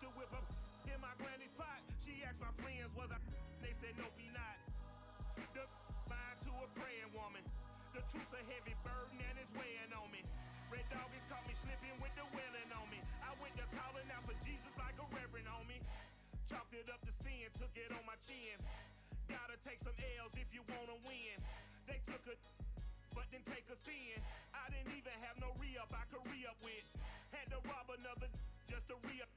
to whip up in my granny's pot. She asked my friends, was I? They said, nope, he not. The mind to a praying woman. The truth's a heavy burden and it's weighing on me. Red doggies caught me slipping with the wailing on me. I went to calling out for Jesus like a reverend on me. Chalked it up to sin, took it on my chin. Gotta take some L's if you wanna win. They took a but didn't take a sin. I didn't even have no re-up I could re-up with. Had to rob another just to re-up.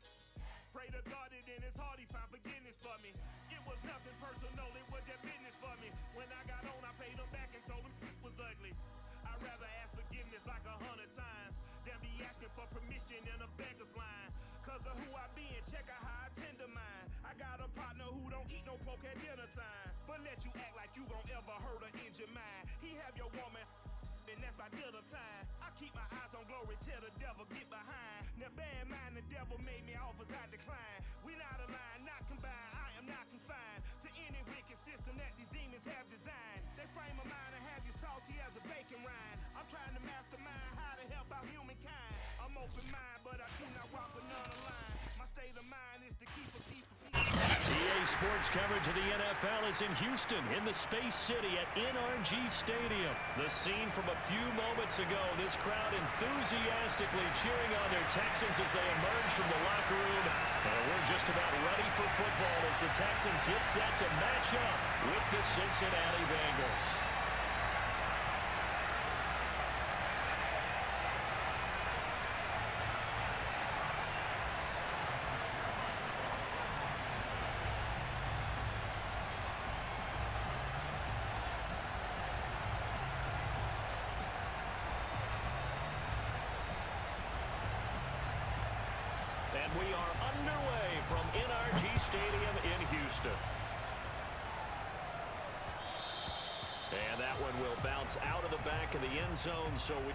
Pray to God that in his heart he found forgiveness for me. It was nothing personal, it was just business for me. When I got on, I paid him back and told him it was ugly. I'd rather ask forgiveness like 100 times than be asking for permission in a beggar's line. Cause of who I be and check out how I tend to mine. I got a partner who don't eat no pork at dinner time, but let you act like you gon' ever hurt or injure mine. He have your woman and that's by dinner time. I keep my eyes on glory till the devil get behind. Now bear in mind the devil made me offers I decline. We not aligned, not combined, I am not confined to any wicked system that these demons have designed. They frame a mind and have you salty as a bacon rind. I'm trying to mastermind how to help out humankind. I'm open mind, but I do not walk another line. My state of mind is to keep a peace with me. EA Sports coverage of the NFL is in Houston, in the Space City at NRG Stadium. The scene from a few moments ago, this crowd enthusiastically cheering on their Texans as they emerge from the locker room. And we're just about ready for football as the Texans get set to match up with the Cincinnati Bengals. And we are underway from NRG Stadium in Houston. And that one will bounce out of the back of the end zone, so we...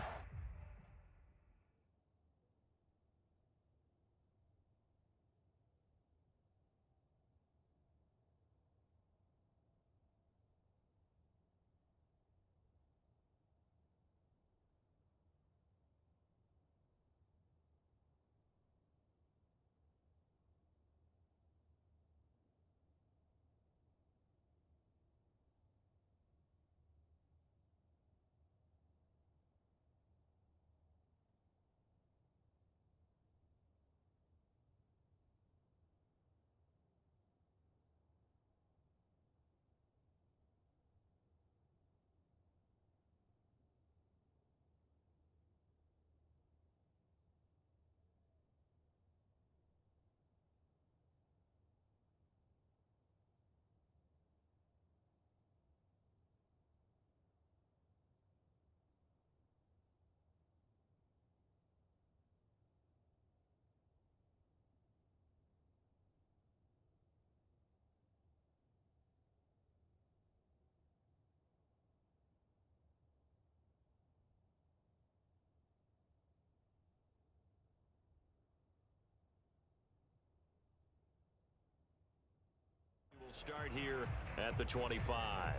We'll start here at the 25.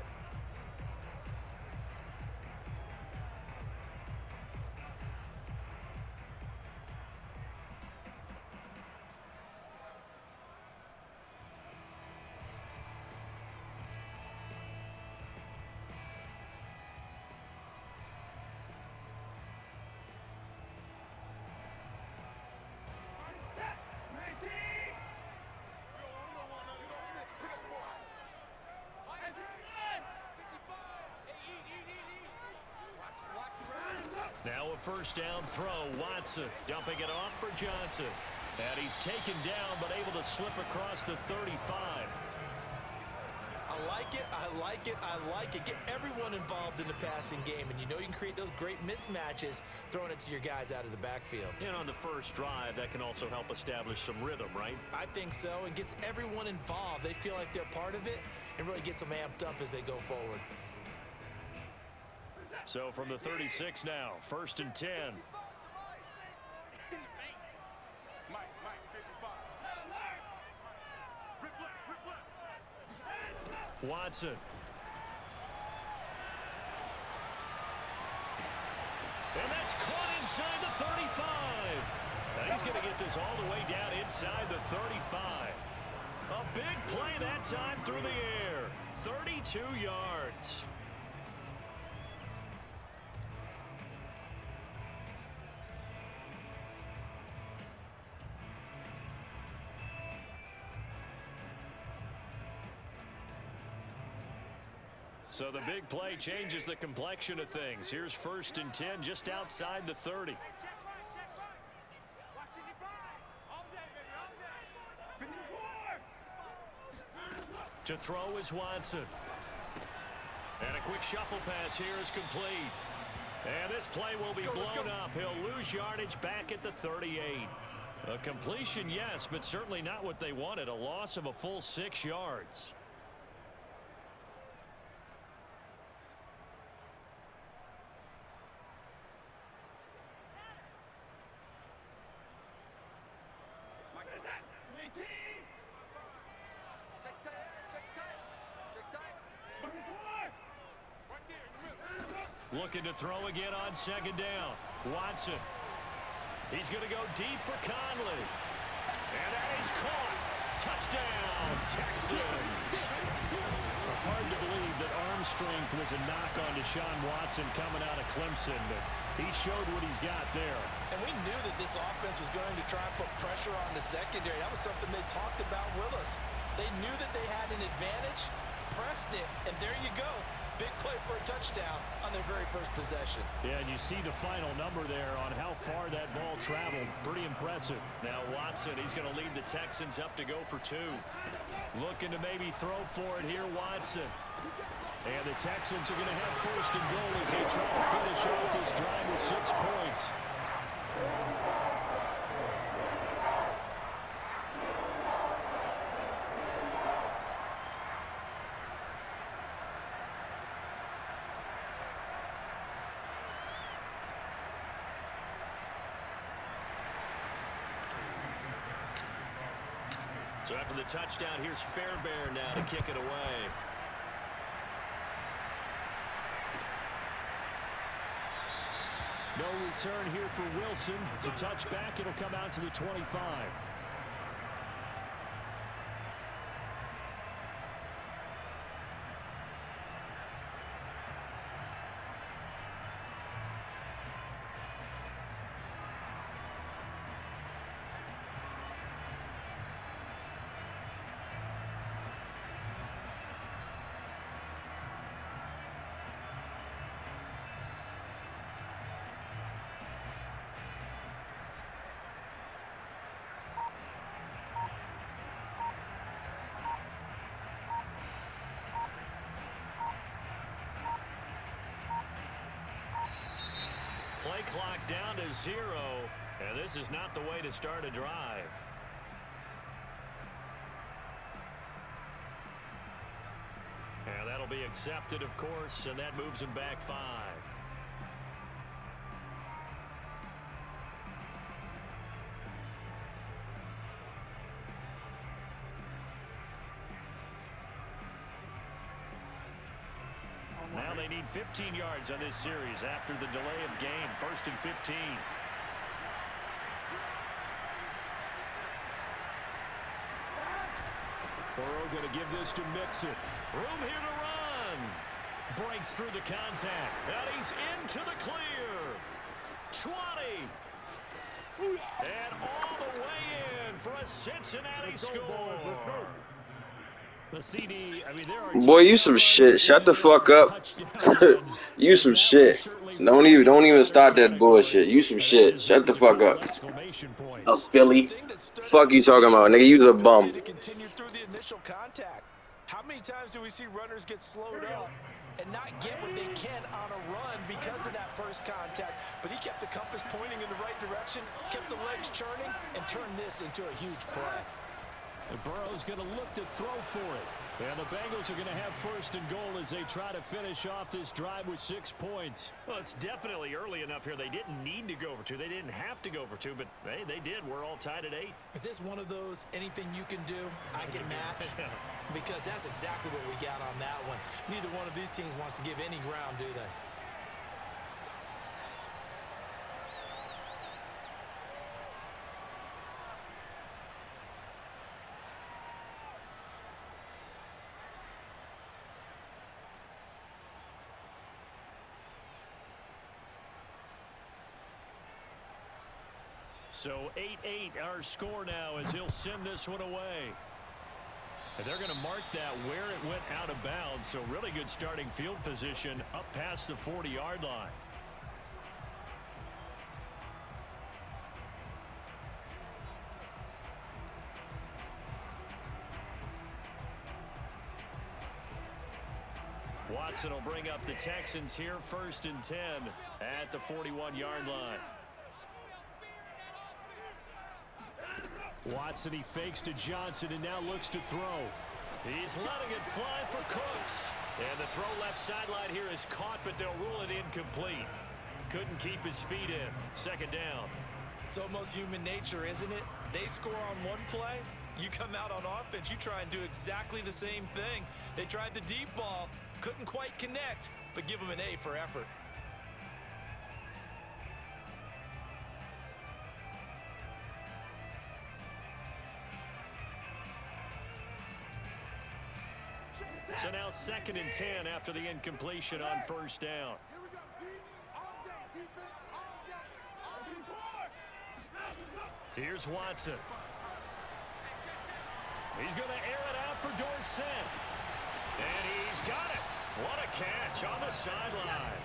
Now a first down throw. Watson dumping it off for Johnson. And he's taken down but able to slip across the 35. I like it, I like it, I like it. Get everyone involved in the passing game, and you know you can create those great mismatches throwing it to your guys out of the backfield. And on the first drive, that can also help establish some rhythm, right? I think so, and gets everyone involved. They feel like they're part of it and really gets them amped up as they go forward. So from the 36 now, 1st and 10. Watson. And that's caught inside the 35. Now he's going to get this all the way down inside the 35. A big play that time through the air. 32 yards. So the big play changes the complexion of things. Here's 1st and 10 just outside the 30. To throw is Watson. And a quick shuffle pass here is complete. And this play will be blown up. He'll lose yardage back at the 38. A completion, yes, but certainly not what they wanted. A loss of a full 6 yards. Looking to throw again on 2nd down. Watson. He's going to go deep for Conley. And that is caught. Touchdown, Texans. Hard to believe that arm strength was a knock on Deshaun Watson coming out of Clemson, but he showed what he's got there. And we knew that this offense was going to try and put pressure on the secondary. That was something they talked about with us. They knew that they had an advantage, pressed it, and there you go. Big play for a touchdown on their very first possession. Yeah, and you see the final number there on how far that ball traveled. Pretty impressive. Now Watson, he's going to lead the Texans up to go for 2. Looking to maybe throw for it here, Watson. And the Texans are going to have 1st and goal as they try to finish off this drive with 6 points. So after the touchdown, here's Fairbairn now to kick it away. No return here for Wilson. It's a touchback. It'll come out to the 25. Play clock down to 0, and this is not the way to start a drive. And that'll be accepted, of course, and that moves him back 5. Now they need 15 yards on this series after the delay of game. 1st and 15. Burrow going to give this to Mixon. Room here to run. Breaks through the contact. And he's into the clear. 20. And all the way in for a Cincinnati score. The CD, I mean, there are Boy, you some shit. Shut the fuck up. You some shit. Don't even start that bullshit. You some shit. Shut the fuck up. A Philly. Fuck you talking about, nigga? You the bum. How many times do we see runners get slowed up and not get what they can on a run because of that first contact? But he kept the compass pointing in the right direction, kept the legs churning, and turned this into a huge play. And Burrow's going to look to throw for it. And the Bengals are going to have 1st and goal as they try to finish off this drive with 6 points. Well, it's definitely early enough here. They didn't need to go for 2. They didn't have to go for 2, but hey, they did. We're all tied at 8. Is this one of those anything you can do, I can match? Because that's exactly what we got on that one. Neither one of these teams wants to give any ground, do they? So 8-8 our score now as he'll send this one away. And they're going to mark that where it went out of bounds. So really good starting field position up past the 40-yard line. Watson will bring up the Texans here 1st and 10 at the 41-yard line. Watson, he fakes to Johnson and now looks to throw. He's letting it fly for Cooks. And the throw left sideline here is caught, but they'll rule it incomplete. Couldn't keep his feet in. 2nd down. It's almost human nature, isn't it? They score on one play. You come out on offense, you try and do exactly the same thing. They tried the deep ball. Couldn't quite connect, but give them an A for effort. So now 2nd and 10 after the incompletion on 1st down. Here's Watson. He's going to air it out for Dorsett. And he's got it. What a catch on the sideline.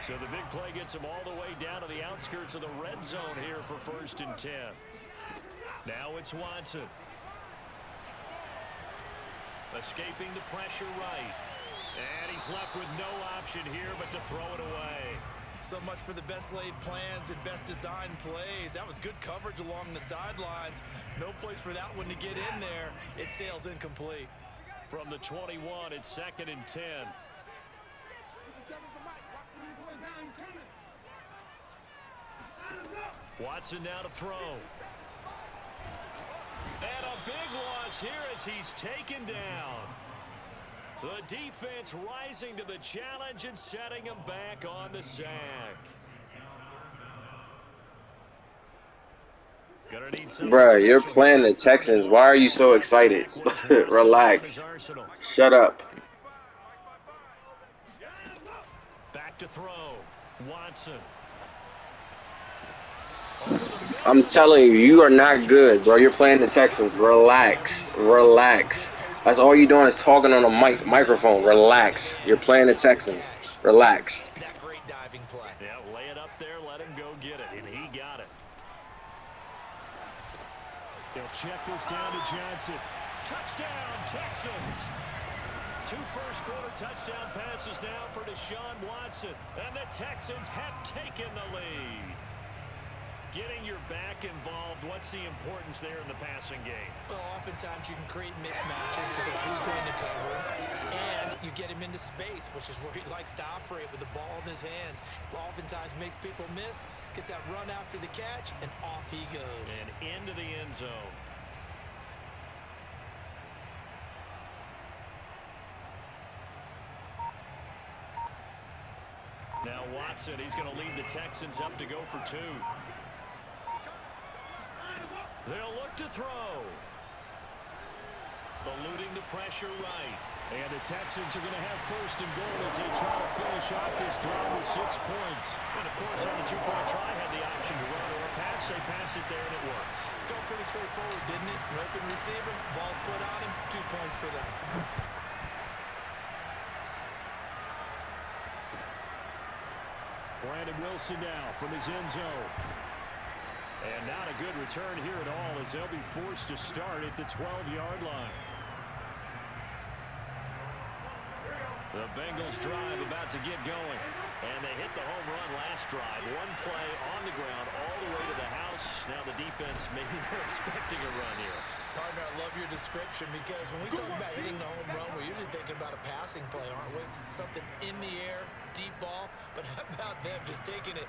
So the big play gets him all the way down to the outskirts of the red zone here for 1st and 10. Now it's Watson. Escaping the pressure right. And he's left with no option here but to throw it away. So much for the best laid plans and best designed plays. That was good coverage along the sidelines. No place for that one to get in there. It sails incomplete. From the 21, it's 2nd and 10. Watson now to throw. And a big loss here as he's taken down. The defense rising to the challenge and setting him back on the sack. Bruh, you're playing the Texans. Why are you so excited? Relax. Shut up. Back to throw. Watson. I'm telling you, you are not good, bro. You're playing the Texans. Relax. Relax. That's all you're doing is talking on a microphone. Relax. You're playing the Texans. Relax. That great diving play. Yeah, lay it up there, let him go get it, and he got it. They'll check this down to Johnson. Touchdown, Texans. 2 first-quarter touchdown passes now for Deshaun Watson, and the Texans have taken the lead. Getting your back involved, what's the importance there in the passing game? Well, oftentimes you can create mismatches because who's going to cover him, and you get him into space, which is where he likes to operate with the ball in his hands. Oftentimes makes people miss, gets that run after the catch, and off he goes. And into the end zone. Now Watson, he's going to lead the Texans up to go for 2. They'll look to throw. Eluding the pressure right. And the Texans are going to have 1st and goal as they try to finish off this drive with 6 points. And, of course, on the 2-point try, had the option to run or pass. They pass it there, and it works. Felt pretty straightforward, didn't it? An open receiver, ball's put on him, 2 points for them. Brandon Wilson now from his end zone. And not a good return here at all as they'll be forced to start at the 12-yard line. The Bengals drive about to get going. And they hit the home run last drive. 1 play on the ground all the way to the house. Now the defense maybe they're expecting a run here. Partner, I love your description because when we talk about hitting the home run, we're usually thinking about a passing play, aren't we? Something in the air, deep ball. But how about them just taking it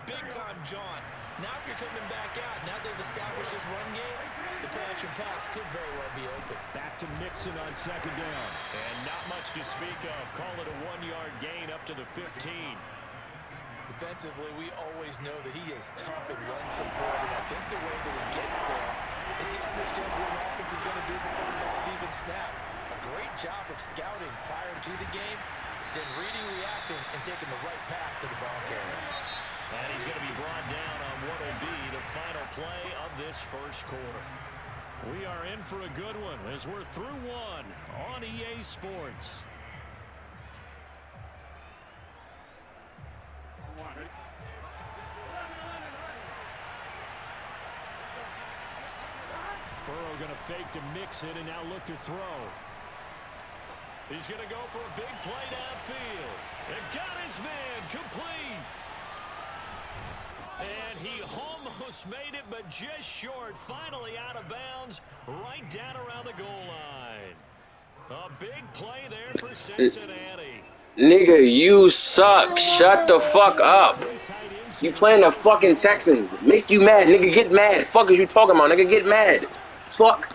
big-time John? Now if you're coming back out, now they've established this run game, the play-action pass could very well be open. Back to Mixon on 2nd down. And not much to speak of. Call it a 1-yard gain up to the 15. Defensively, we always know that he is tough and run support, and I think the way that he gets there is he understands what an offense is going to do before the ball's even snapped. A great job of scouting prior to the game, then reading, reacting, and taking the right path to the ball carrier. And he's going to be brought down on what will be the final play of this first quarter. We are in for a good one as we're through one on EA Sports. Burrow going to fake to mix it and now look to throw. He's going to go for a big play downfield. And got his man complete. And he almost made it, but just short. Finally out of bounds, right down around the goal line. A big play there for Cincinnati. Nigga, you suck. Shut the fuck up. You playing the fucking Texans. Make you mad. Nigga, get mad. Fuck is you talking about? Nigga, get mad. Fuck.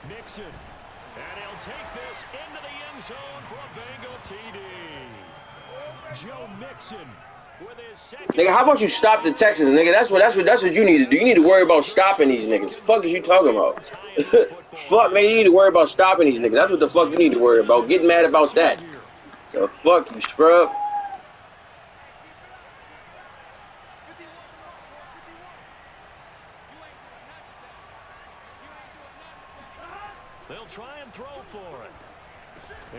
Mixon. And he'll take this into the end zone for a Bengal TD. Joe Mixon with his second. Nigga, how about you stop the Texans, nigga? That's what you need to do. You need to worry about stopping these niggas. Fuck is you talking about? Fuck, man, you need to worry about stopping these niggas. That's what the fuck you need to worry about. Get mad about that. The fuck, you scrub. They'll try and throw for it.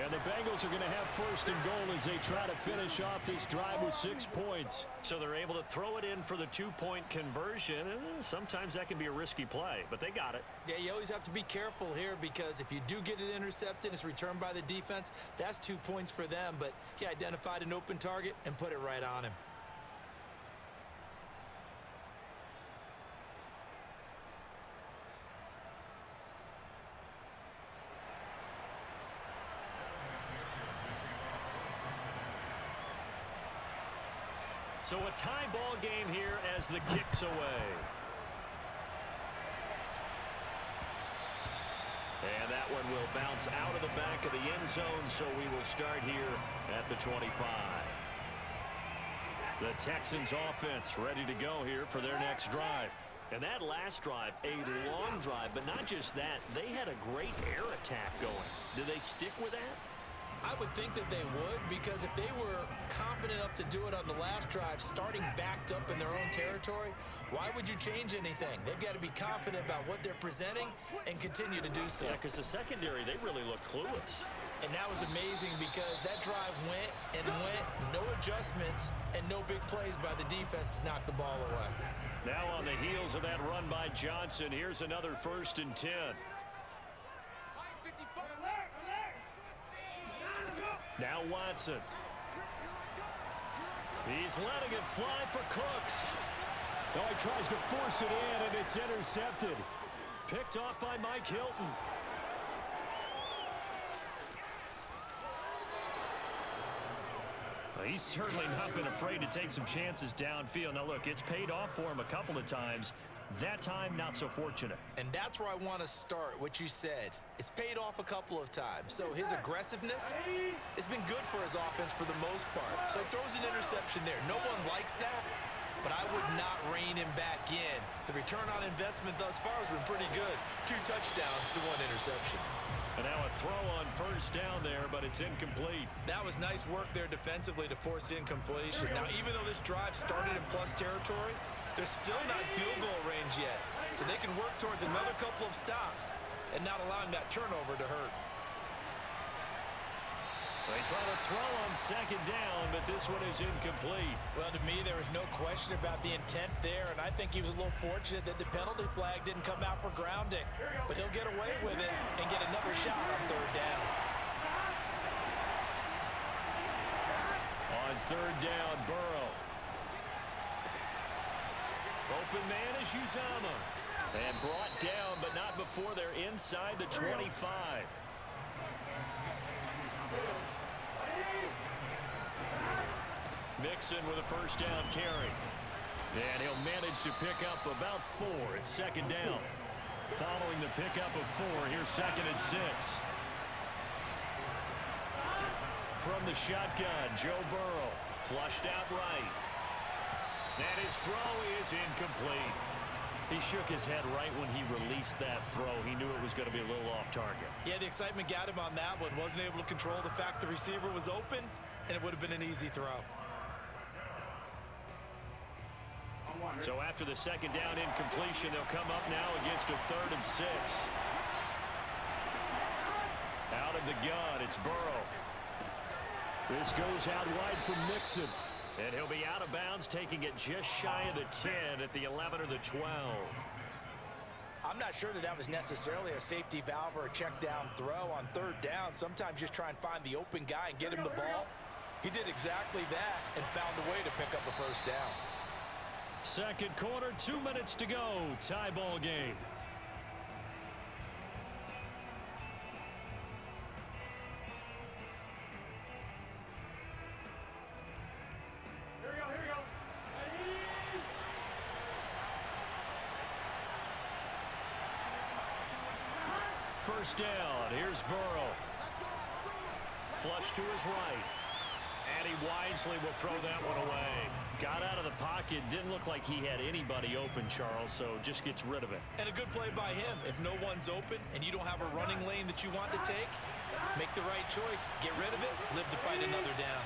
And the Bengals are going to have first and goal as they try to finish off this drive with 6 points. So they're able to throw it in for the 2-point conversion. Sometimes that can be a risky play, but they got it. Yeah, you always have to be careful here because if you do get it intercepted, it's returned by the defense. That's 2 points for them, but he identified an open target and put it right on him. So a tie ball game here as the kick's away. And that one will bounce out of the back of the end zone, so we will start here at the 25. The Texans offense ready to go here for their next drive. And that last drive, a long drive, but not just that, they had a great air attack going. Do they stick with that? I would think that they would, because if they were confident enough to do it on the last drive, starting backed up in their own territory, why would you change anything? They've got to be confident about what they're presenting and continue to do so. Yeah, because the secondary, they really look clueless. And that was amazing because that drive went and went, no adjustments, and no big plays by the defense to knock the ball away. Now on the heels of that run by Johnson, here's another 1st and 10. Now Watson. He's letting it fly for Cooks. Oh, he tries to force it in, and it's intercepted. Picked off by Mike Hilton. Well, he's certainly not been afraid to take some chances downfield. Now, look, it's paid off for him a couple of times. That time, not so fortunate. And that's where I want to start, what you said. It's paid off a couple of times. So his aggressiveness has been good for his offense for the most part. So he throws an interception there. No one likes that, but I would not rein him back in. The return on investment thus far has been pretty good. 2 touchdowns to 1 interception. And now a throw on 1st down there, but it's incomplete. That was nice work there defensively to force incompletion. Now, even though this drive started in plus territory, they're still not in field goal range yet. So they can work towards another couple of stops and not allowing that turnover to hurt. They try to throw on 2nd down, but this one is incomplete. Well, to me, there was no question about the intent there, and I think he was a little fortunate that the penalty flag didn't come out for grounding. But he'll get away with it and get another shot on 3rd down. On 3rd down, Burrow. Open man is Uzama. And brought down, but not before they're inside the 25. Mixon with a 1st down carry. And he'll manage to pick up about 4 at 2nd down. Following the pickup of 4, here's 2nd and 6. From the shotgun, Joe Burrow. Flushed out right. And his throw is incomplete. He shook his head right when he released that throw. He knew it was going to be a little off target. Yeah, the excitement got him on that one. Wasn't able to control the fact the receiver was open, and it would have been an easy throw. So after the second down incompletion, they'll come up now against a 3rd and 6. Out of the gun, it's Burrow. This goes out wide from Mixon. And he'll be out of bounds, taking it just shy of the 10 at the 11 or the 12. I'm not sure that was necessarily a safety valve or a check down throw on 3rd down. Sometimes just try and find the open guy and get him the ball. He did exactly that and found a way to pick up a 1st down. Second quarter, 2 minutes to go. Tie ball game. First down, here's Burrow. Flush to his right. And he wisely will throw that one away. Got out of the pocket, didn't look like he had anybody open, Charles, so just gets rid of it. And a good play by him. If no one's open and you don't have a running lane that you want to take, make the right choice, get rid of it, live to fight another down.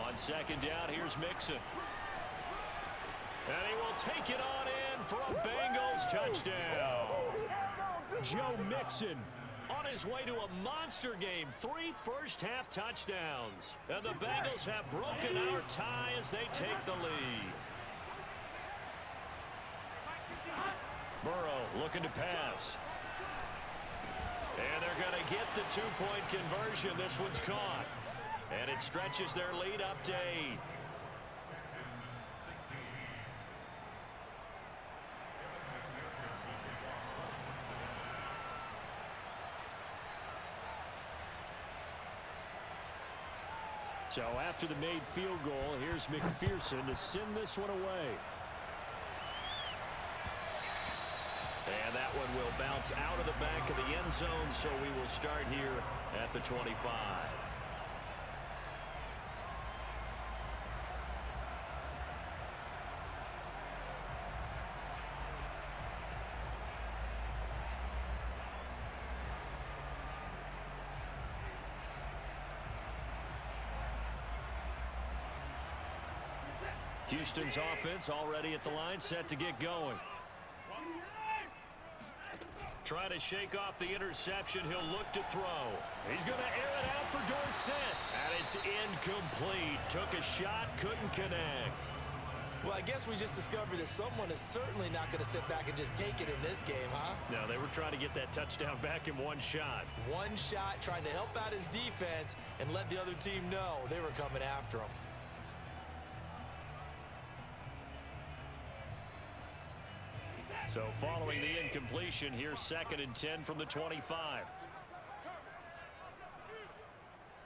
On second down, here's Mixon. And he will take it on in for a Bengals touchdown. Joe Mixon on his way to a monster game. 3 first-half touchdowns. And the Bengals have broken our tie as they take the lead. Burrow looking to pass. And they're going to get the 2-point conversion. This one's caught. And it stretches their lead up to 8. So after the made field goal, here's McPherson to send this one away. And that one will bounce out of the back of the end zone, so we will start here at the 25. Houston's offense already at the line, set to get going. Trying to shake off the interception. He'll look to throw. He's going to air it out for Dorsett. And it's incomplete. Took a shot, couldn't connect. Well, I guess we just discovered that someone is certainly not going to sit back and just take it in this game, huh? No, they were trying to get that touchdown back in one shot. One shot, trying to help out his defense and let the other team know they were coming after him. So following the incompletion, here's 2nd and 10 from the 25.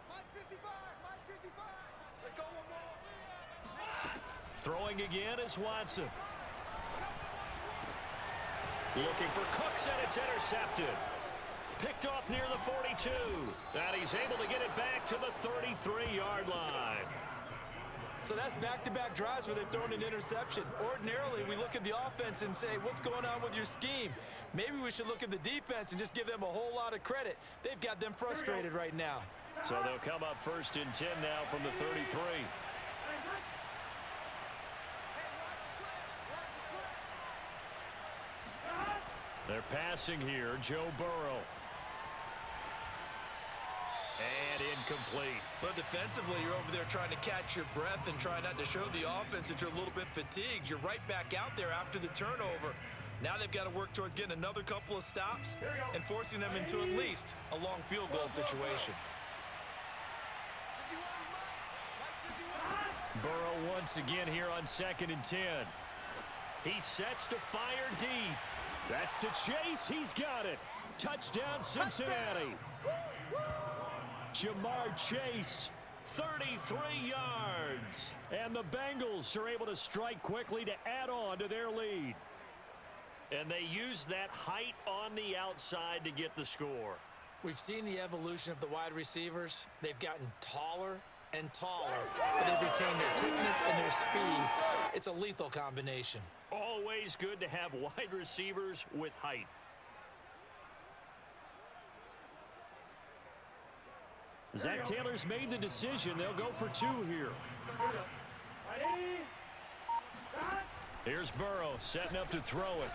Let's go one more. Throwing again is Watson. Looking for Cooks, and it's intercepted. Picked off near the 42. And he's able to get it back to the 33-yard line. So that's back-to-back drives where they've thrown an interception. Ordinarily, we look at the offense and say, what's going on with your scheme? Maybe we should look at the defense and just give them a whole lot of credit. They've got them frustrated right now. So they'll come up 1st and 10 now from the 33. They're passing here, Joe Burrow. And incomplete. But defensively, you're over there trying to catch your breath and try not to show the offense that you're a little bit fatigued. You're right back out there after the turnover. Now they've got to work towards getting another couple of stops and forcing them into at least a long field goal situation. Burrow once again here on 2nd and 10. He sets to fire deep. That's to Chase. He's got it. Touchdown, Cincinnati. Jamar Chase, 33 yards. And the Bengals are able to strike quickly to add on to their lead. And they use that height on the outside to get the score. We've seen the evolution of the wide receivers. They've gotten taller and taller, but they've retained their quickness and their speed. It's a lethal combination. Always good to have wide receivers with height. Zach Taylor's made the decision. They'll go for 2 here. Here's Burrow setting up to throw it.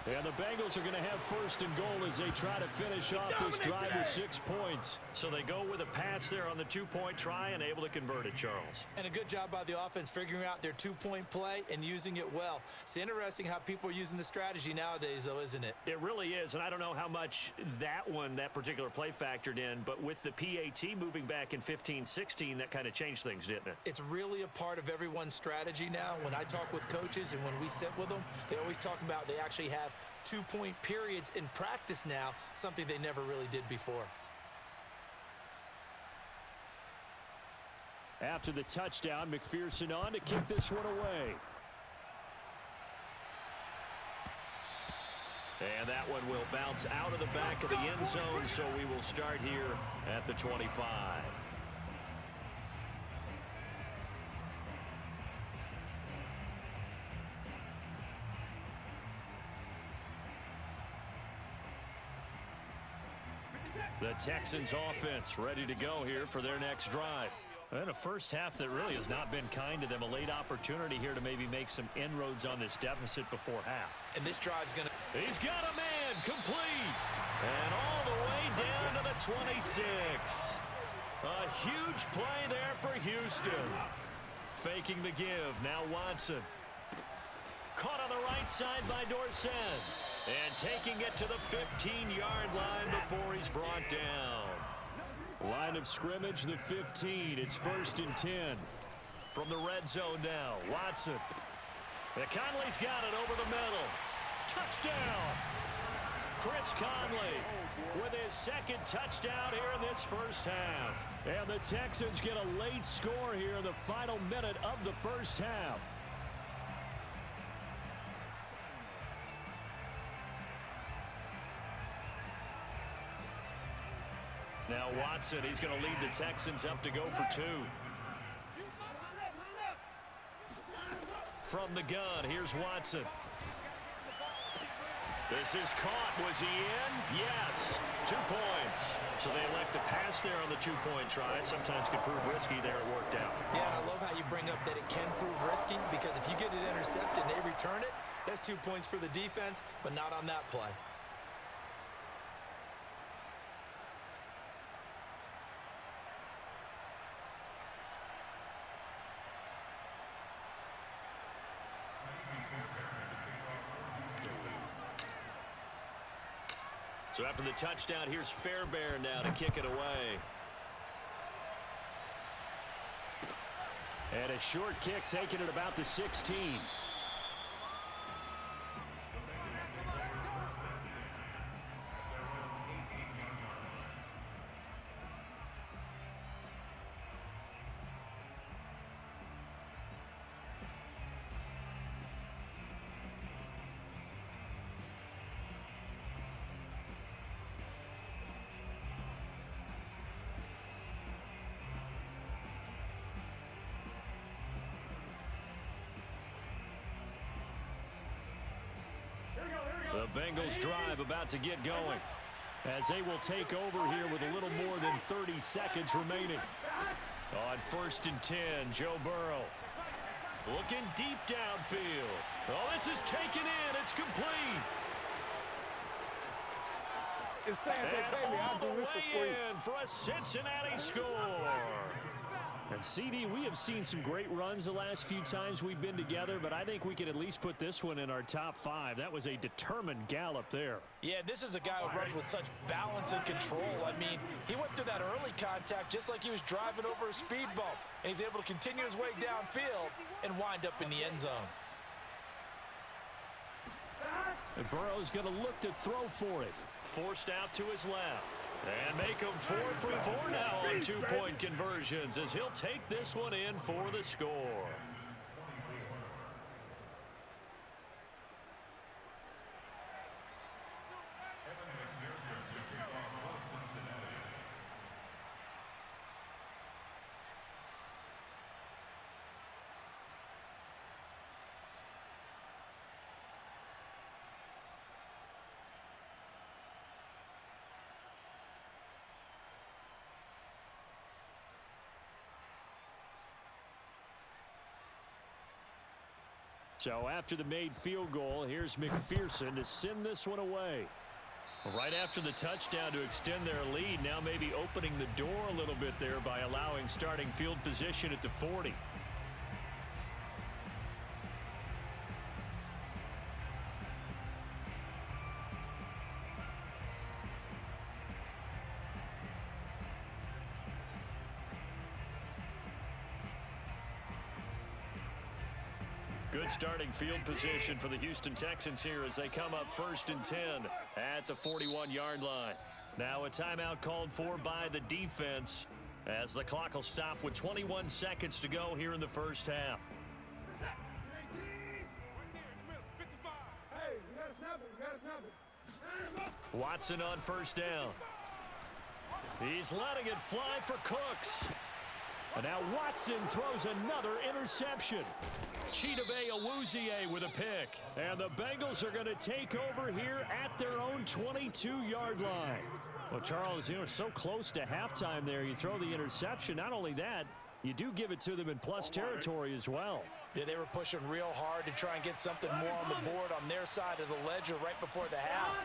And the Bengals are going to have first and goal as they try to finish off this drive with 6 points. So they go with a pass there on the 2-point try and able to convert it, Charles. And a good job by the offense figuring out their 2-point play and using it well. It's interesting how people are using the strategy nowadays, though, isn't it? It really is, and I don't know how much that particular play factored in, but with the PAT moving back in 15-16, that kind of changed things, didn't it? It's really a part of everyone's strategy now. When I talk with coaches and when we sit with them, they always talk about they actually have 2-point periods in practice now, something they never really did before. After the touchdown, McPherson on to kick this one away. And that one will bounce out of the back of the end zone, so we will start here at the 25. The Texans offense ready to go here for their next drive. And a first half that really has not been kind to them. A late opportunity here to maybe make some inroads on this deficit before half. And this drive's going to... He's got a man complete. And all the way down to the 26. A huge play there for Houston. Faking the give. Now Watson. Caught on the right side by Dorsett. And taking it to the 15-yard line before he's brought down. Line of scrimmage, the 15. It's 1st and 10. From the red zone now, Watson. And Conley's got it over the middle. Touchdown! Chris Conley with his second touchdown here in this first half. And the Texans get a late score here in the final minute of the first half. Now Watson, he's going to lead the Texans up to go for 2. From the gun, here's Watson. This is caught. Was he in? Yes. 2 points. So they elect to pass there on the 2-point try. Sometimes could prove risky there. It worked out. Yeah, and I love how you bring up that it can prove risky, because if you get it intercepted and they return it, that's 2 points for the defense, but not on that play. So after the touchdown, here's Fairbairn now to kick it away. And a short kick taken at about the 16. The Bengals drive about to get going as they will take over here with a little more than 30 seconds remaining. On 1st and 10, Joe Burrow looking deep downfield. Oh, this is taken in. It's complete. And all the way in for a Cincinnati score. And CD, we have seen some great runs the last few times we've been together, but I think we can at least put this one in our top 5. That was a determined gallop there. Yeah, this is a guy who runs with such balance and control. I mean, he went through that early contact just like he was driving over a speed bump, and he's able to continue his way downfield and wind up in the end zone. And Burrow's going to look to throw for it. Forced out to his left. And make him 4 for 4 now on some two-point conversions as he'll take this one in for the score. So after the made field goal, here's McPherson to send this one away. Right after the touchdown to extend their lead, now maybe opening the door a little bit there by allowing starting field position at the 40. Good starting field position for the Houston Texans here as they come up 1st and 10 at the 41-yard line. Now a timeout called for by the defense as the clock will stop with 21 seconds to go here in the first half. Watson on first down. He's letting it fly for Cooks. And now Watson throws another interception. Chidobe Awuzie with a pick. And the Bengals are going to take over here at their own 22-yard line. Well, Charles, so close to halftime there. You throw the interception. Not only that, you do give it to them in plus territory as well. Yeah, they were pushing real hard to try and get something more on the board on their side of the ledger right before the half.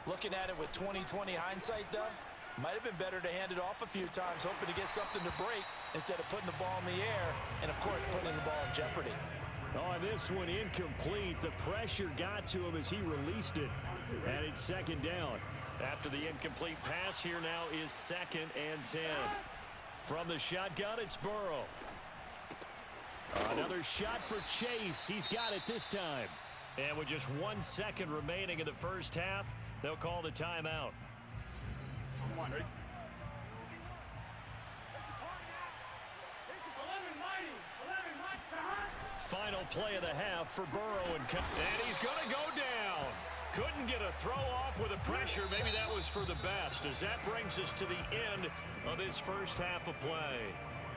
Looking at it with 20/20 hindsight, though, might have been better to hand it off a few times, hoping to get something to break instead of putting the ball in the air and, of course, putting the ball in jeopardy. Oh, this one incomplete. The pressure got to him as he released it. And it's 2nd down. After the incomplete pass, here now is 2nd and 10. From the shotgun, it's Burrow. Another shot for Chase. He's got it this time. And with just 1 second remaining in the first half, they'll call the timeout. Final play of the half for Burrow. And he's going to go down. Couldn't get a throw off with the pressure. Maybe that was for the best, as that brings us to the end of this first half of play.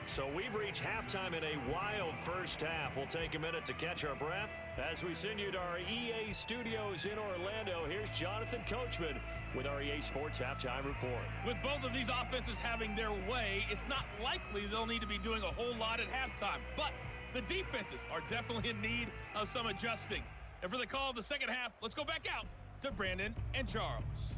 So we've reached halftime in a wild first half. We'll take a minute to catch our breath as we send you to our EA studios in Orlando. Here's Jonathan Coachman with our EA Sports Halftime Report. With both of these offenses having their way, it's not likely they'll need to be doing a whole lot at halftime. But the defenses are definitely in need of some adjusting. And for the call of the second half, let's go back out to Brandon and Charles.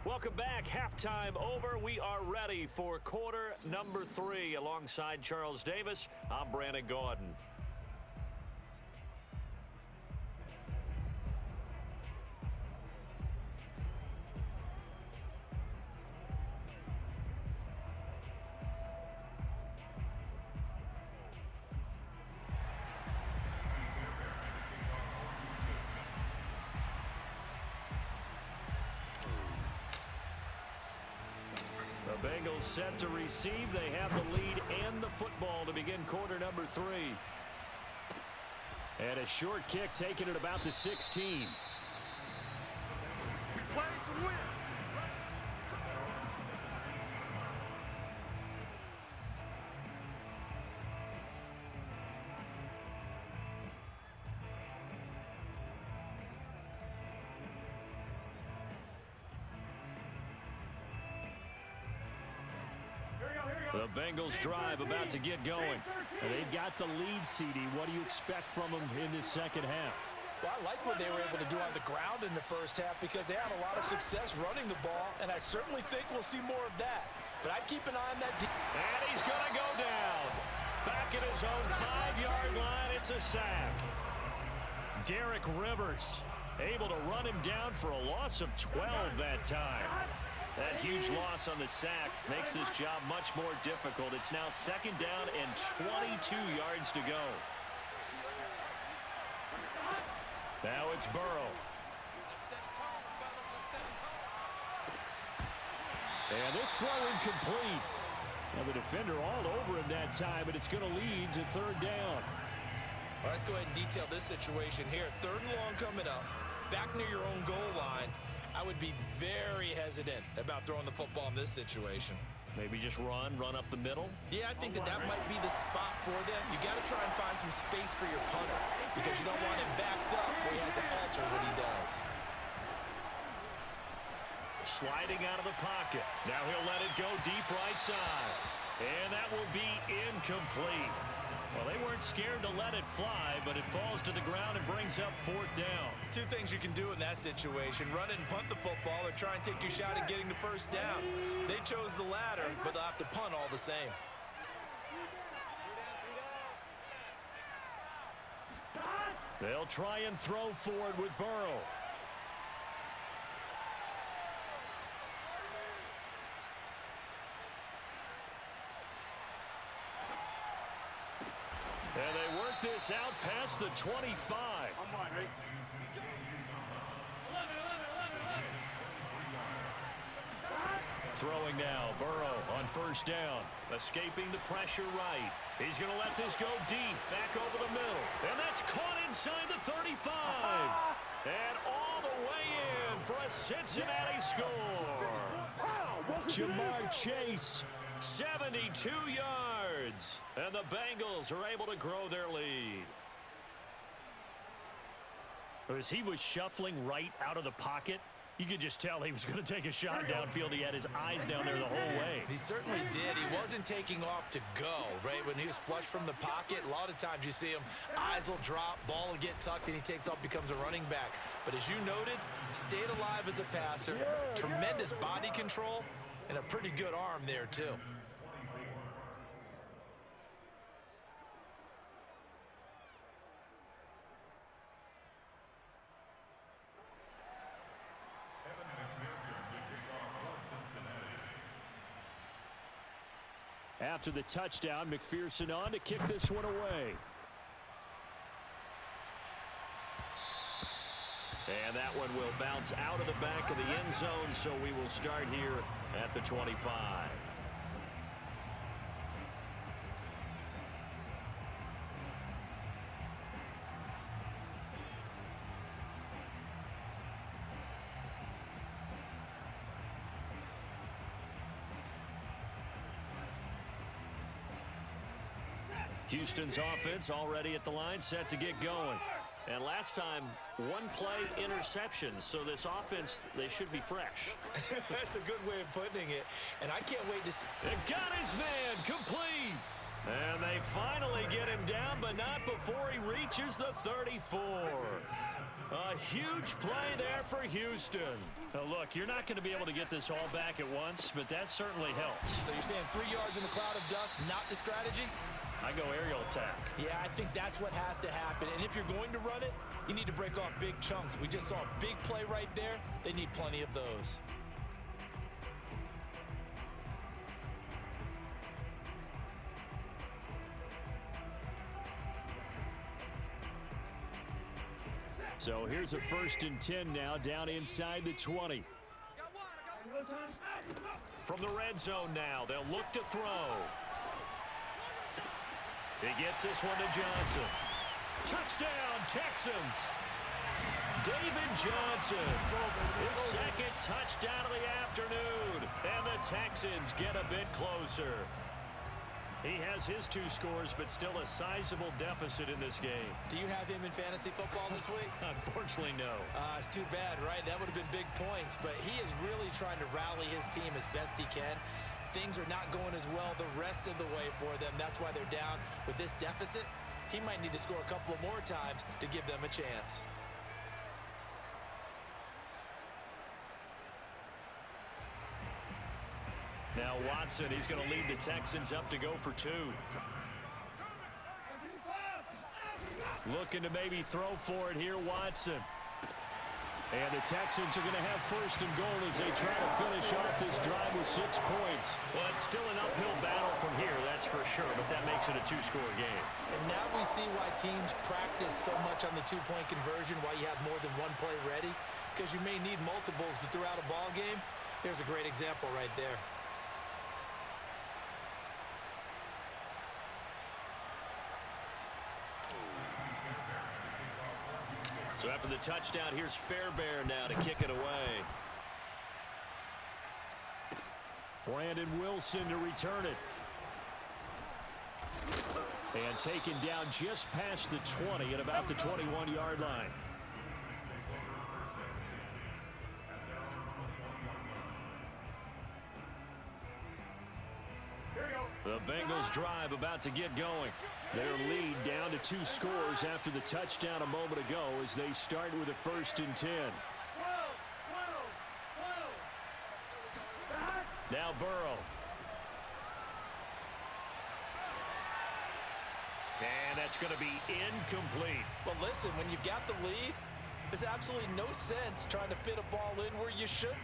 Welcome back. Halftime over. We are ready for quarter number 3. Alongside Charles Davis, I'm Brandon Gordon. The Bengals set to receive. They have the lead and the football to begin quarter number 3. And a short kick taken at about the 16. We play to win. The Bengals drive about to get going. And they've got the lead, CD. What do you expect from them in this second half? Well, I like what they were able to do on the ground in the first half because they had a lot of success running the ball, and I certainly think we'll see more of that. But I'd keep an eye on that. And he's going to go down. Back at his own 5-yard line, it's a sack. Derek Rivers able to run him down for a loss of 12 that time. That huge loss on the sack makes this job much more difficult. It's now 2nd down and 22 yards to go. Now it's Burrow. And this throw incomplete. Now the defender all over him that time, but it's going to lead to 3rd down. All right, let's go ahead and detail this situation here. 3rd and long coming up, back near your own goal line. I would be very hesitant about throwing the football in this situation. Maybe just run up the middle? Yeah, I think that might be the spot for them. You got to try and find some space for your punter because you don't want him backed up where he has to alter what he does. Sliding out of the pocket. Now he'll let it go deep right side. And that will be incomplete. Well, they weren't scared to let it fly, but it falls to the ground and brings up 4th down. 2 things you can do in that situation: run and punt the football, or try and take your shot at getting the 1st down. They chose the latter, but they'll have to punt all the same. They'll try and throw forward with Burrow. And they work this out past the 25. Throwing now, Burrow on 1st down. Escaping the pressure right. He's going to let this go deep, back over the middle. And that's caught inside the 35. And all the way in for a Cincinnati score. Jamar Chase, 72 yards. And the Bengals are able to grow their lead. As he was shuffling right out of the pocket, you could just tell he was going to take a shot downfield. He had his eyes down there the whole way. He certainly did. He wasn't taking off to go, right? When he was flush from the pocket, a lot of times you see him, eyes will drop, ball will get tucked, and he takes off, becomes a running back. But as you noted, stayed alive as a passer, tremendous body control, and a pretty good arm there, too. After the touchdown, McPherson on to kick this one away. And that one will bounce out of the back of the end zone, so we will start here at the 25. Houston's offense already at the line, set to get going. And last time, 1 play interception, so this offense, they should be fresh. That's a good way of putting it, and I can't wait to see. They got his man complete. And they finally get him down, but not before he reaches the 34. A huge play there for Houston. Now look, you're not going to be able to get this all back at once, but that certainly helps. So you're saying 3 yards in a cloud of dust, not the strategy? I go aerial attack. Yeah, I think that's what has to happen. And if you're going to run it, you need to break off big chunks. We just saw a big play right there. They need plenty of those. So here's a 1st and 10 now, down inside the 20. From the red zone now, they'll look to throw. He gets this one to Johnson. Touchdown, Texans. David Johnson, his 2nd touchdown of the afternoon. And the Texans get a bit closer. He has his 2 scores, but still a sizable deficit in this game. Do you have him in fantasy football this week? Unfortunately, no. It's too bad, right? That would have been big points. But he is really trying to rally his team as best he can. Things are not going as well the rest of the way for them. That's why they're down with this deficit. He might need to score a couple of more times to give them a chance. Now Watson, he's going to lead the Texans up to go for 2. Looking to maybe throw for it here, Watson. And the Texans are going to have first and goal as they try to finish off this drive with 6 points. Well, it's still an uphill battle from here, that's for sure, but that makes it a 2-score game. And now we see why teams practice so much on the 2-point conversion, why you have more than one play ready, because you may need multiples throughout a ball game. There's a great example right there. So after the touchdown, here's Fairbairn now to kick it away. Brandon Wilson to return it. And taken down just past the 20 at about the 21-yard line. The Bengals drive about to get going. Their lead down to 2 scores after the touchdown a moment ago as they start with a 1st and 10. Now Burrow. And that's going to be incomplete. Well, listen, when you've got the lead, there's absolutely no sense trying to fit a ball in where you shouldn't.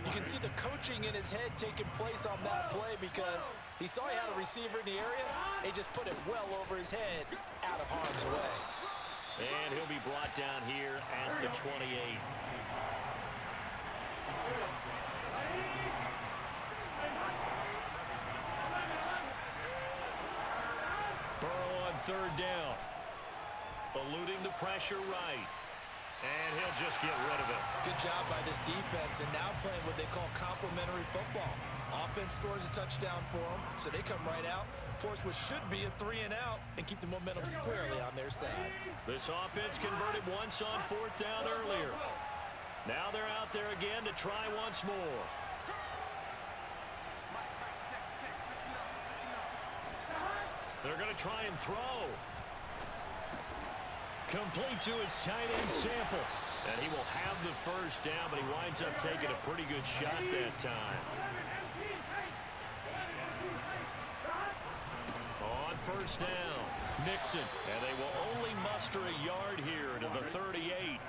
You can see the coaching in his head taking place on that play because he saw he had a receiver in the area. He just put it well over his head out of harm's way. And he'll be brought down here at the 28. Burrow on 3rd down. Eluding the pressure right. And he'll just get rid of it. Good job by this defense, and now playing what they call complementary football. Offense scores a touchdown for them, so they come right out, force what should be a 3-and-out, and keep the momentum squarely on their side. This offense converted once on 4th down earlier. Now they're out there again to try once more. They're going to try and throw. Complete to his tight end Sample. And he will have the 1st down, but he winds up taking a pretty good shot that time. On 1st down, Nixon. And they will only muster a yard here to the 38.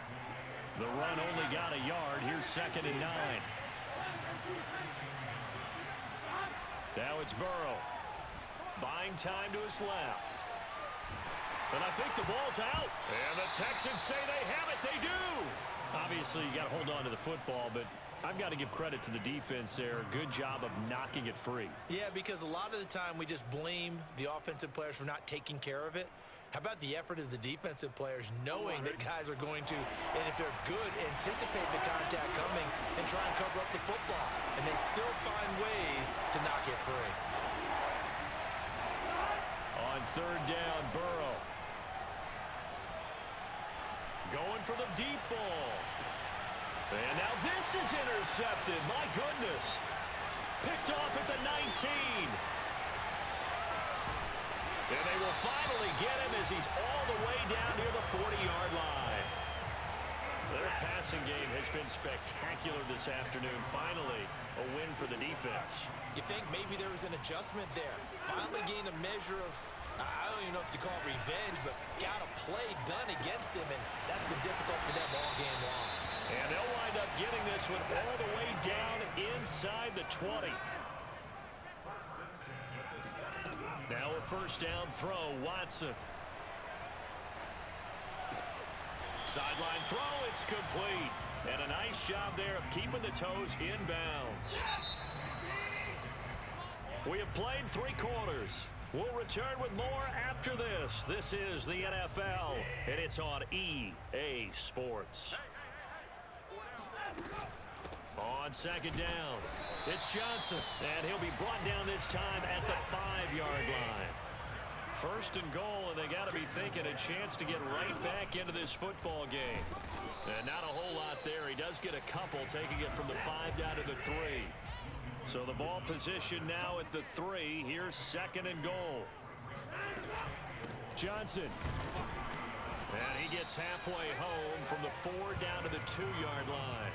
The run only got a yard. Here's 2nd and 9. Now it's Burrow. Buying time to his left. And I think the ball's out. And the Texans say they have it. They do. Obviously, you got to hold on to the football, but I've got to give credit to the defense there. Good job of knocking it free. Yeah, because a lot of the time we just blame the offensive players for not taking care of it. How about the effort of the defensive players knowing that guys are going to, and if they're good, anticipate the contact coming and try and cover up the football. And they still find ways to knock it free. On 3rd down, Burrow. Going for the deep ball. And now this is intercepted. My goodness. Picked off at the 19. And they will finally get him as he's all the way down near the 40-yard line. Their passing game has been spectacular this afternoon. Finally, a win for the defense. You think maybe there was an adjustment there. Finally gained a measure of, I don't even know if you call it revenge, but got a play done against him, and that's been difficult for them all game long. And they'll wind up getting this one all the way down inside the 20. Now a 1st down throw, Watson. Sideline throw, it's complete. And a nice job there of keeping the toes inbounds. We have played 3 quarters. We'll return with more after this. This is the NFL, and it's on EA Sports. On 2nd down, it's Johnson, and he'll be brought down this time at the 5-yard line. 1st and goal, and they got to be thinking a chance to get right back into this football game. And not a whole lot there. He does get a couple, taking it from the 5 down to the 3. So the ball position now at the 3. Here's 2nd and goal. Johnson. And he gets halfway home from the 4 down to the 2-yard line.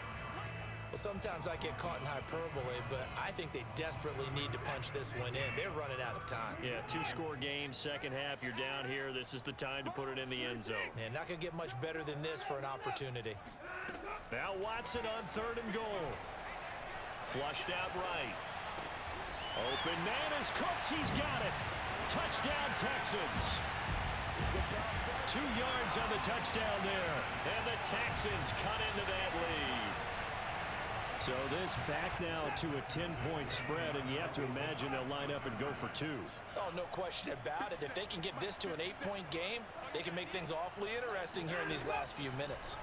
Well, sometimes I get caught in hyperbole, but I think they desperately need to punch this one in. They're running out of time. Yeah, two-score game, second half, you're down here. This is the time to put it in the end zone. And not going to get much better than this for an opportunity. Now Watson on 3rd and goal. Flushed out right. Open man is Cooks. He's got it. Touchdown, Texans. 2 yards on the touchdown there. And the Texans cut into that lead. So this back now to a 10-point spread, and you have to imagine they'll line up and go for 2. Oh, no question about it. If they can get this to an 8-point game, they can make things awfully interesting here in these last few minutes.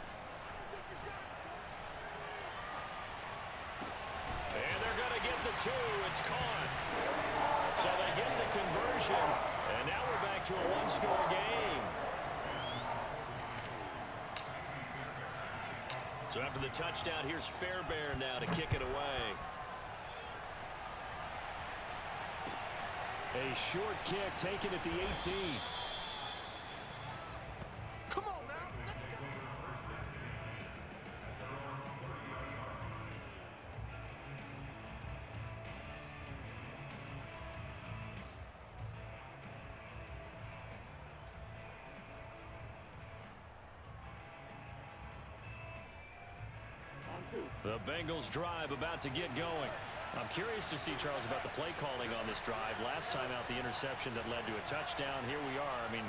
And they're going to get the 2. It's caught. So they get the conversion, and now we're back to a 1-score game. So after the touchdown, here's Fairbairn now to kick it away. A short kick taken at the 18. Come on now, let's go. The Bengals drive about to get going. I'm curious to see, Charles, about the play calling on this drive. Last time out, the interception that led to a touchdown. Here we are. I mean,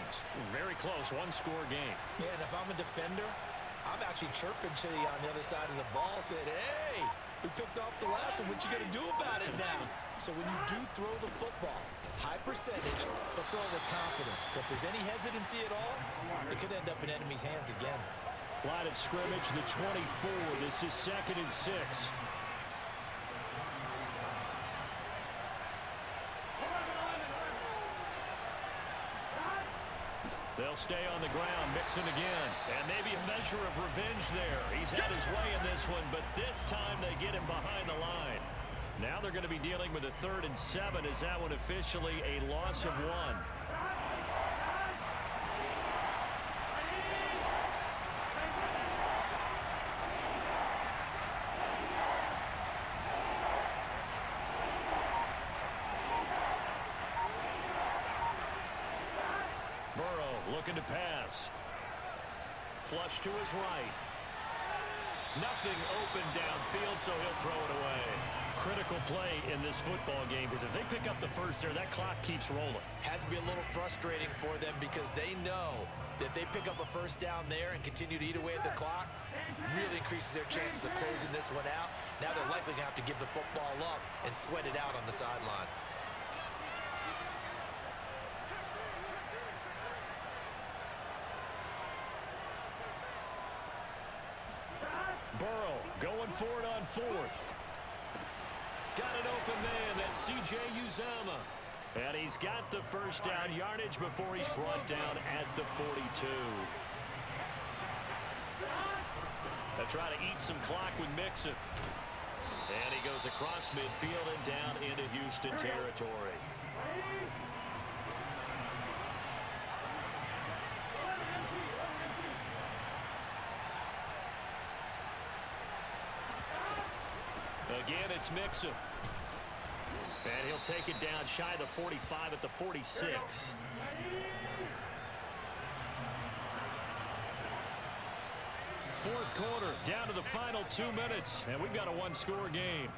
very close, 1-score game. Yeah, and if I'm a defender, I'm actually chirping to you on the other side of the ball, saying, hey, we picked off the last one. What you going to do about it now? So when you do throw the football, high percentage, but throw it with confidence. Because if there's any hesitancy at all, it could end up in enemy's hands again. Line of scrimmage, the 24. This is 2nd and 6. They'll stay on the ground, Mixon again. And maybe a measure of revenge there. He's had his way in this one, but this time they get him behind the line. Now they're going to be dealing with a 3rd and 7. Is that one officially a loss of 1? Looking to pass. Flush to his right. Nothing open downfield, so he'll throw it away. Critical play in this football game, because if they pick up the first there, that clock keeps rolling. Has to be a little frustrating for them because they know that if they pick up a first down there and continue to eat away at the clock, really increases their chances of closing this one out. Now they're likely going to have to give the football up and sweat it out on the sideline. Burrow going for it on 4th. Got an open man. That's C.J. Uzomah. And he's got the first down yardage before he's brought down at the 42. They'll try to eat some clock with Mixon. And he goes across midfield and down into Houston territory. Again, it's Mixon. And he'll take it down shy of the 45 at the 46. Fourth quarter, down to the final 2 minutes, and we've got a 1-score game.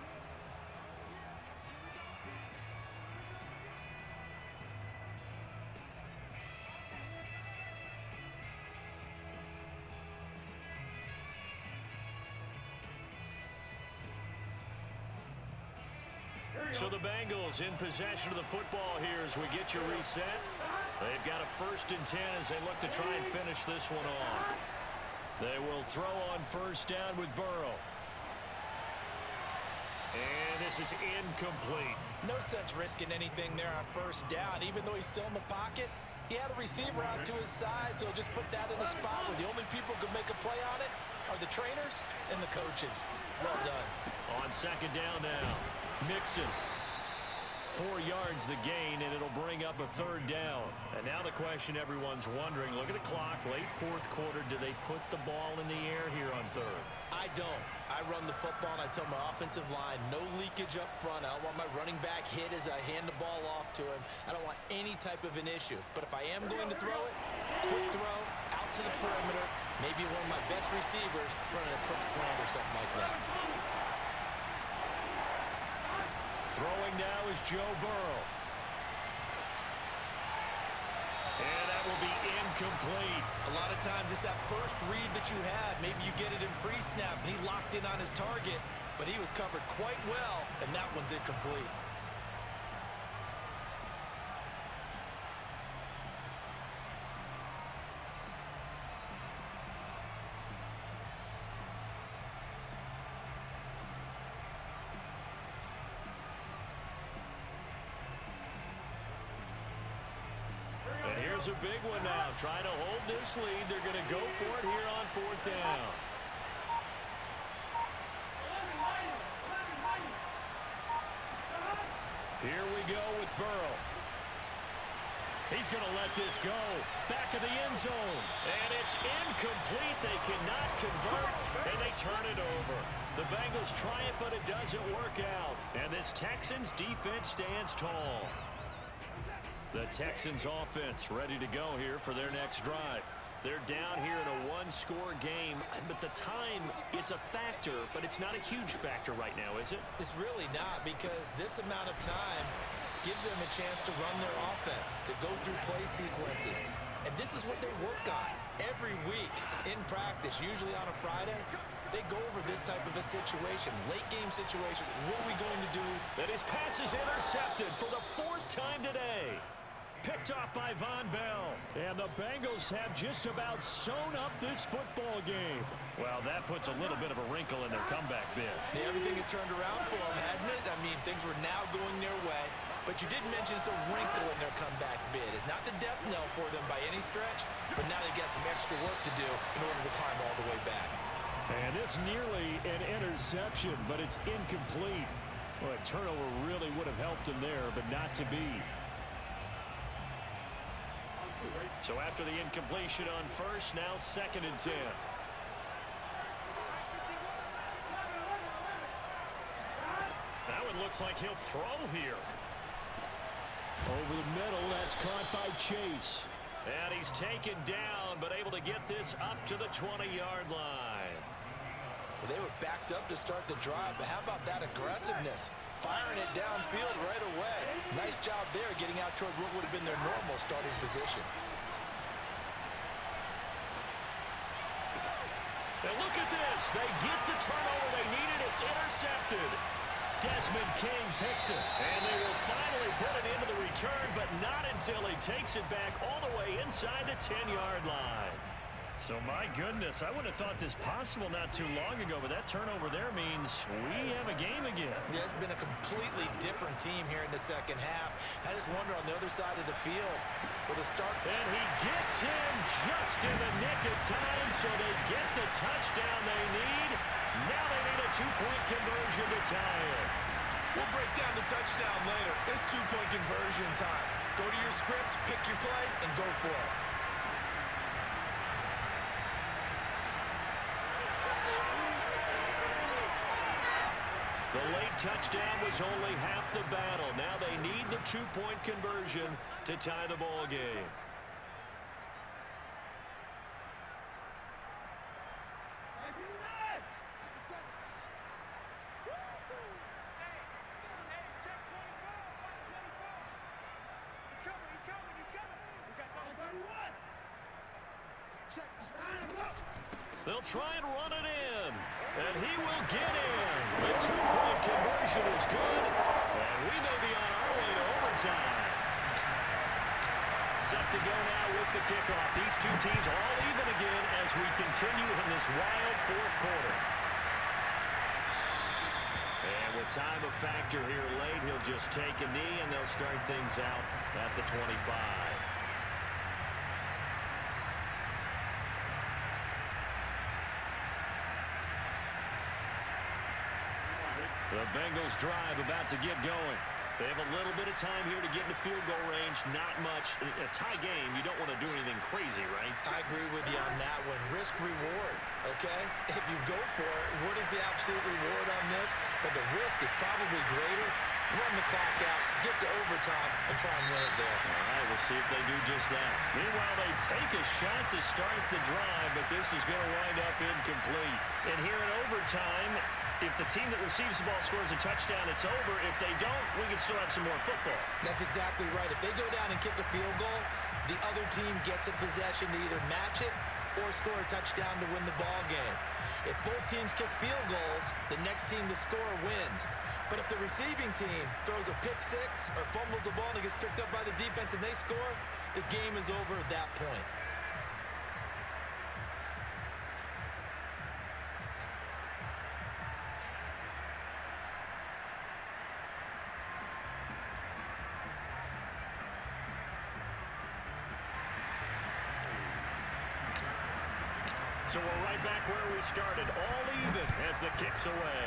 So the Bengals in possession of the football here as we get your reset. They've got a 1st and 10 as they look to try and finish this one off. They will throw on first down with Burrow. And this is incomplete. No sense risking anything there on first down. Even though he's still in the pocket, he had a receiver out to his side, so just put that in a spot where the only people who could make a play on it are the trainers and the coaches. Well done. On second down now, Mixon. 4 yards the gain, and it'll bring up a third down. And now the question everyone's wondering, look at the clock, late fourth quarter, do they put the ball in the air here on third? I don't. I run the football, and I tell my offensive line, no leakage up front. I don't want my running back hit as I hand the ball off to him. I don't want any type of an issue. But if I am going to throw it, quick throw, out to the perimeter, maybe one of my best receivers running a quick slant or something like that. Throwing now is Joe Burrow. And that will be incomplete. A lot of times it's that first read that you have. Maybe you get it in pre-snap, and he locked in on his target, but he was covered quite well, and that one's incomplete. Here's a big one now. Trying to hold this lead. They're going to go for it here on fourth down. Here we go with Burrow. He's going to let this go. Back of the end zone. And it's incomplete. They cannot convert, and they turn it over. The Bengals try it, but it doesn't work out. And this Texans defense stands tall. The Texans offense ready to go here for their next drive. They're down here in a one-score game, but the time, it's a factor, but it's not a huge factor right now, is it? It's really not, because this amount of time gives them a chance to run their offense, to go through play sequences. And this is what they work on every week in practice, usually on a Friday. They go over this type of a situation, late-game situation. What are we going to do? And his pass is intercepted for the fourth time today. Picked off by Von Bell. And the Bengals have just about sewn up this football game. Well, that puts a little bit of a wrinkle in their comeback bid. Yeah, everything had turned around for them, hadn't it? I mean, things were now going their way. But you did mention it's a wrinkle in their comeback bid. It's not the death knell for them by any stretch, but now they've got some extra work to do in order to climb all the way back. And it's nearly an interception, but it's incomplete. Well, a turnover really would have helped him there, but not to be. So after the incompletion on first, now 2nd and 10. That one looks like he'll throw here. Over the middle, that's caught by Chase. And he's taken down, but able to get this up to the 20-yard line. Well, they were backed up to start the drive, but how about that aggressiveness? Firing it downfield right away. Nice job there getting out towards what would have been their normal starting position. And look at this. They get the turnover they needed. It's intercepted. Desmond King picks it. And they will finally put it into the return, but not until he takes it back all the way inside the 10-yard line. So, my goodness, I would have thought this possible not too long ago, but that turnover there means we have a game again. Yeah, it's been a completely different team here in the second half. I just wonder on the other side of the field with a start. And he gets him just in the nick of time, so they get the touchdown they need. Now they need a two-point conversion to tie it. We'll break down the touchdown later. It's two-point conversion time. Go to your script, pick your play, and go for it. The late touchdown was only half the battle. Now they need the two-point conversion to tie the ball game. They'll try and run it in, and he will get in. The two-point conversion is good, and we may be on our way to overtime. Set to go now with the kickoff. These two teams all even again as we continue in this wild fourth quarter. And with time a factor here late, he'll just take a knee, and they'll start things out at the 25. The Bengals drive about to get going. They have a little bit of time here to get into field goal range. Not much. A tie game, you don't want to do anything crazy, right? I agree with you on that one. Risk reward, okay? If you go for it, what is the absolute reward on this? But the risk is probably greater. Run the clock out, get to overtime, and try and win it there. All right, we'll see if they do just that. Meanwhile, they take a shot to start the drive, but this is going to wind up incomplete. And here in overtime, if the team that receives the ball scores a touchdown, it's over. If they don't, we can still have some more football. That's exactly right. If they go down and kick a field goal, the other team gets a possession to either match it or score a touchdown to win the ball game. If both teams kick field goals, the next team to score wins. But if the receiving team throws a pick six or fumbles the ball and it gets picked up by the defense and they score, the game is over at that point. So we're right back where we started, all even as the kick's away.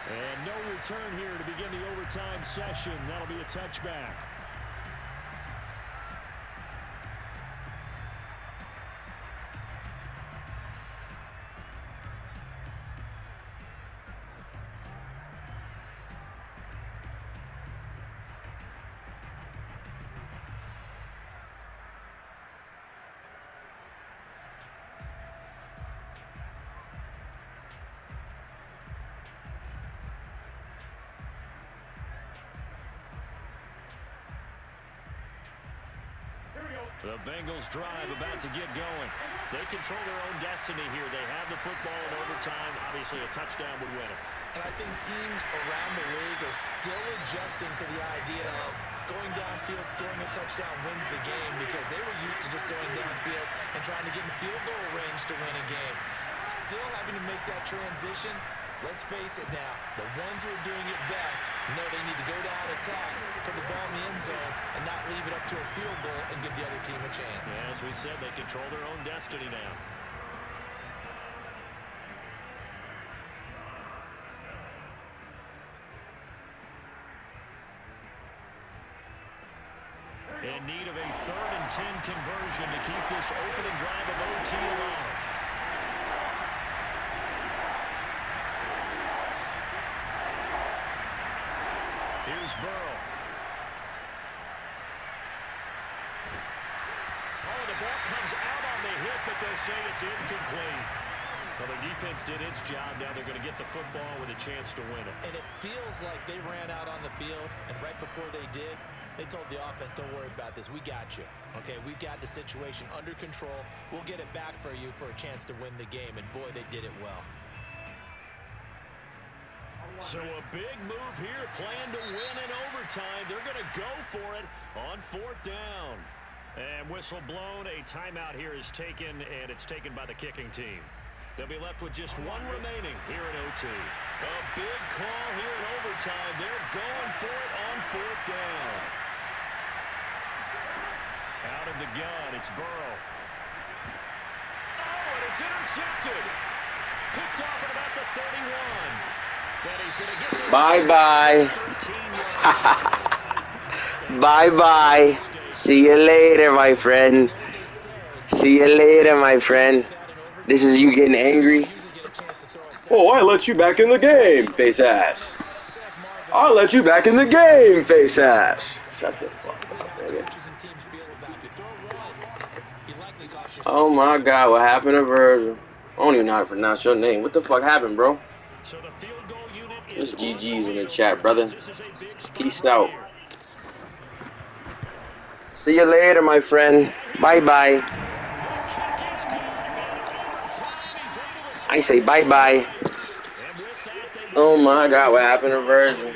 And no return here to begin the overtime session. That'll be a touchback. The Bengals drive about to get going. They control their own destiny here. They have the football in overtime. Obviously, a touchdown would win it. And I think teams around the league are still adjusting to the idea of going downfield, scoring a touchdown wins the game, because they were used to just going downfield and trying to get in field goal range to win a game. Still having to make that transition. Let's face it now, the ones who are doing it best know they need to go down, attack, put the ball in the end zone, and not leave it up to a field goal and give the other team a chance. Yeah, as we said, they control their own destiny now. In need of a 3rd and 10 conversion to keep this opening drive of OT alive. Here's Burrow. Oh, the ball comes out on the hit, but they'll say it's incomplete. Well, their defense did its job. Now they're going to get the football with a chance to win it. And it feels like they ran out on the field, and right before they did, they told the offense, don't worry about this. We got you. Okay, we got the situation under control. We'll get it back for you for a chance to win the game. And, boy, they did it well. So a big move here, plan to win in overtime. They're going to go for it on 4th down. And whistle blown, a timeout here is taken, and it's taken by the kicking team. They'll be left with just one remaining here in OT. A big call here in overtime. They're going for it on 4th down. Out of the gun, it's Burrow. Oh, and it's intercepted. Picked off at about the 31. Bye-bye. Bye-bye. See you later, my friend. See you later, my friend. This is you getting angry? Oh, I let you back in the game, face ass. I let you back in the game, face ass. Shut the fuck up, baby. Oh my God, what happened to Virgil? I don't even know how to pronounce your name. What the fuck happened, bro? There's GG's in the chat, brother. Peace out. See you later, my friend. Bye-bye. I say bye-bye. Oh, my God. What happened to Virgil?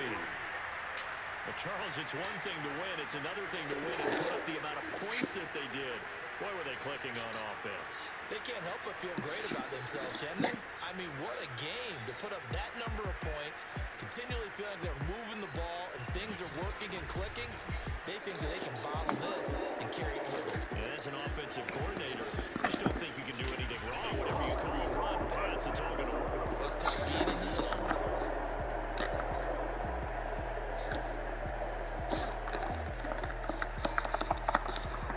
Charles, it's one thing to win. It's another thing to win and put up the amount of points that they did. Boy, were they clicking on offense. They can't help but feel great about themselves, can they? I mean, what a game to put up that number of points, continually feeling like they're moving the ball and things are working and clicking. They think that they can bottle this and carry it with them. And as an offensive coordinator, you just don't think you can do anything wrong. Whatever you call a run, pass, it's all going to work. Let's talk being in the zone.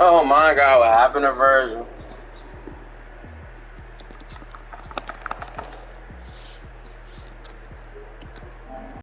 Oh my God, what happened to Virgil?